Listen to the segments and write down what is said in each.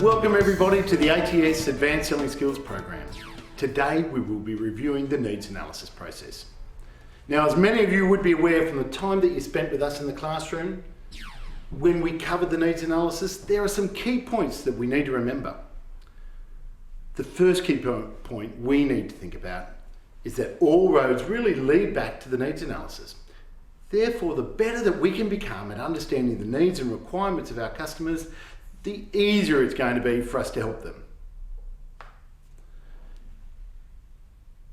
Welcome everybody to the ATS Advanced Selling Skills program. Today we will be reviewing the needs analysis process. Now, as many of you would be aware from the time that you spent with us in the classroom, when we covered the needs analysis, there are some key points that we need to remember. The first key point we need to think about is that all roads really lead back to the needs analysis. Therefore, the better that we can become at understanding the needs and requirements of our customers, the easier it's going to be for us to help them.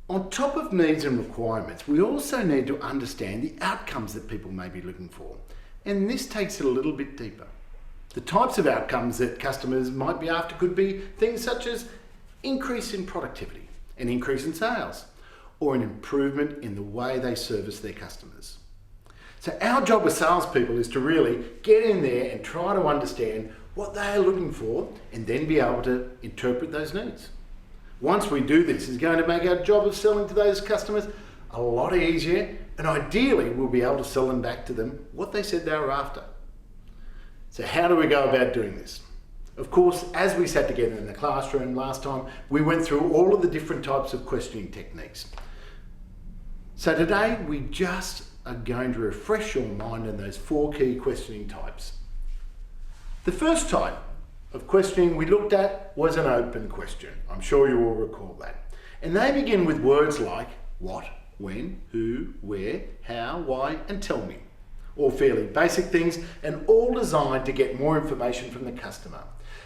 On top of needs and requirements, we also need to understand the outcomes that people may be looking for. And this takes it a little bit deeper. The types of outcomes that customers might be after could be things such as increase in productivity, an increase in sales, or an improvement in the way they service their customers. So our job as salespeople is to really get in there and try to understand what they are looking for and then be able to interpret those needs. Once we do this, it's going to make our job of selling to those customers a lot easier, and ideally we'll be able to sell them back to them what they said they were after. So how do we go about doing this? Of course, as we sat together in the classroom last time, we went through all of the different types of questioning techniques. So today we just are going to refresh your mind on those 4 key questioning types. The first type of questioning we looked at was an open question. I'm sure you will recall that. And they begin with words like what, when, who, where, how, why, and tell me. All fairly basic things and all designed to get more information from the customer.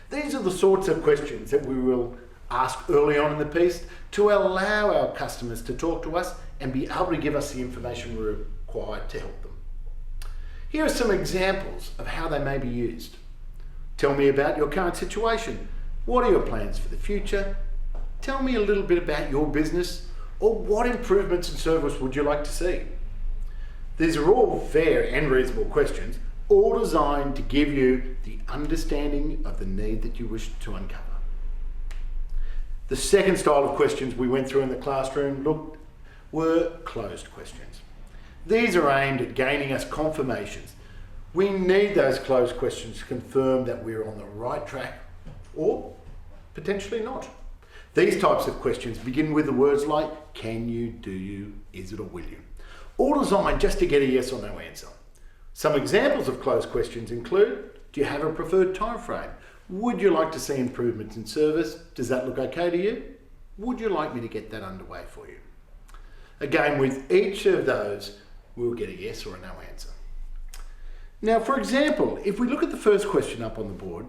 These are the sorts of questions that we will ask early on in the piece to allow our customers to talk to us and be able to give us the information we're required to help them. Here are some examples of how they may be used. Tell me about your current situation. What are your plans for the future? Tell me a little bit about your business, or what improvements in service would you like to see? These are all fair and reasonable questions, all designed to give you the understanding of the need that you wish to uncover. The second style of questions we went through in the classroom were closed questions. These are aimed at gaining us confirmations. We need those closed questions to confirm that we're on the right track, or potentially not. These types of questions begin with the words like can you, do you, is it, or will you? All designed just to get a yes or no answer. Some examples of closed questions include, do you have a preferred time frame? Would you like to see improvements in service? Does that look okay to you? Would you like me to get that underway for you? Again, with each of those, we'll get a yes or a no answer. Now, for example, if we look at the first question up on the board,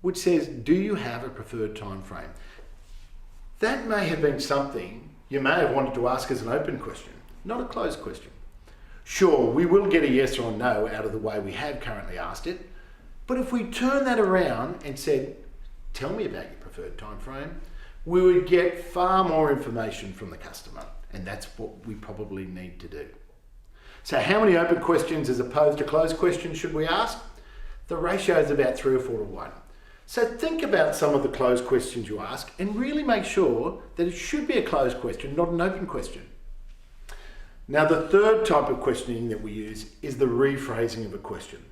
which says, do you have a preferred time frame? That may have been something you may have wanted to ask as an open question, not a closed question. Sure, we will get a yes or a no out of the way we have currently asked it, but if we turn that around and said, tell me about your preferred time frame, we would get far more information from the customer, and that's what we probably need to do. So how many open questions as opposed to closed questions should we ask? The ratio is about 3 or 4 to 1. So think about some of the closed questions you ask and really make sure that it should be a closed question, not an open question. Now, the third type of questioning that we use is the rephrasing of a question.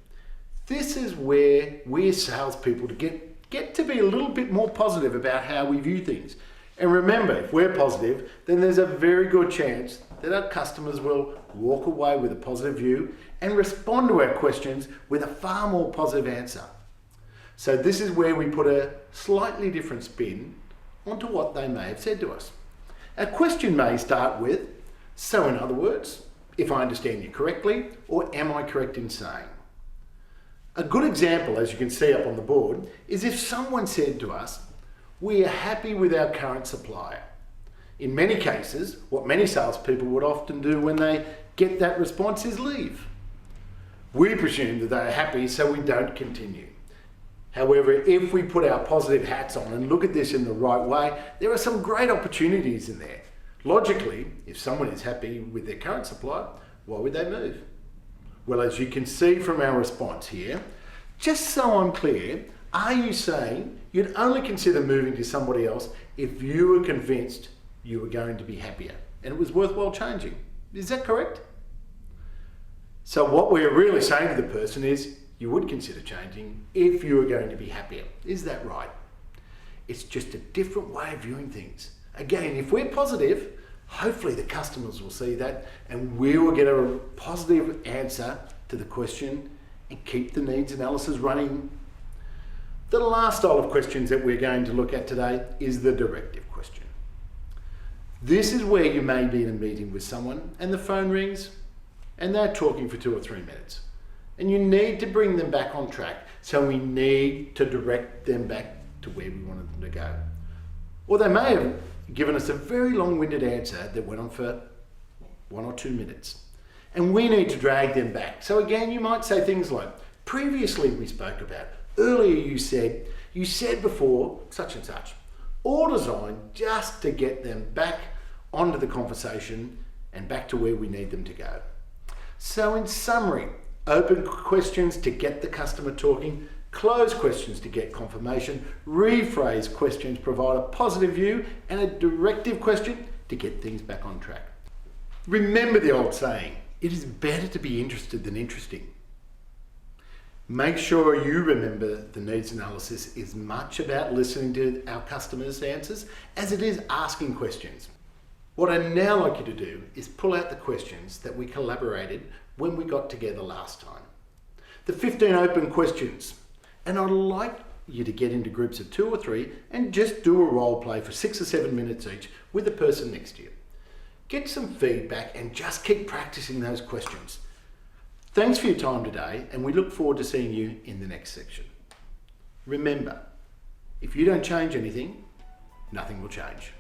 This is where we as salespeople get to be a little bit more positive about how we view things. And remember, if we're positive, then there's a very good chance that our customers will walk away with a positive view and respond to our questions with a far more positive answer. So this is where we put a slightly different spin onto what they may have said to us. Our question may start with, so in other words, if I understand you correctly, or am I correct in saying? A good example, as you can see up on the board, is if someone said to us, we are happy with our current supplier. In many cases, what many salespeople would often do when they get that response is leave. We presume that they are happy, so we don't continue. However, if we put our positive hats on and look at this in the right way, there are some great opportunities in there. Logically, if someone is happy with their current supplier, why would they move? Well, as you can see from our response here, just so I'm clear, are you saying you'd only consider moving to somebody else if you were convinced you were going to be happier and it was worthwhile changing? Is that correct? So what we're really saying to the person is, you would consider changing if you were going to be happier. Is that right? It's just a different way of viewing things. Again, if we're positive, hopefully the customers will see that and we will get a positive answer to the question and keep the needs analysis running. The last style of questions that we're going to look at today is the directive question. This is where you may be in a meeting with someone and the phone rings and they're talking for 2 or 3 minutes. And you need to bring them back on track. So we need to direct them back to where we wanted them to go. Or they may have given us a very long-winded answer that went on for 1 or 2 minutes. And we need to drag them back. So again, you might say things like, previously we spoke about, earlier you said before such and such. All designed just to get them back onto the conversation and back to where we need them to go. So in summary, open questions to get the customer talking, close questions to get confirmation, rephrase questions provide a positive view, and a directive question to get things back on track. Remember the old saying, it is better to be interested than interesting. Make sure you remember the needs analysis is much about listening to our customers' answers as it is asking questions. What I'd now like you to do is pull out the questions that we collaborated when we got together last time. The 15 open questions. And I'd like you to get into groups of 2 or 3 and just do a role play for 6 or 7 minutes each with the person next to you. Get some feedback and just keep practicing those questions. Thanks for your time today, and we look forward to seeing you in the next section. Remember, if you don't change anything, nothing will change.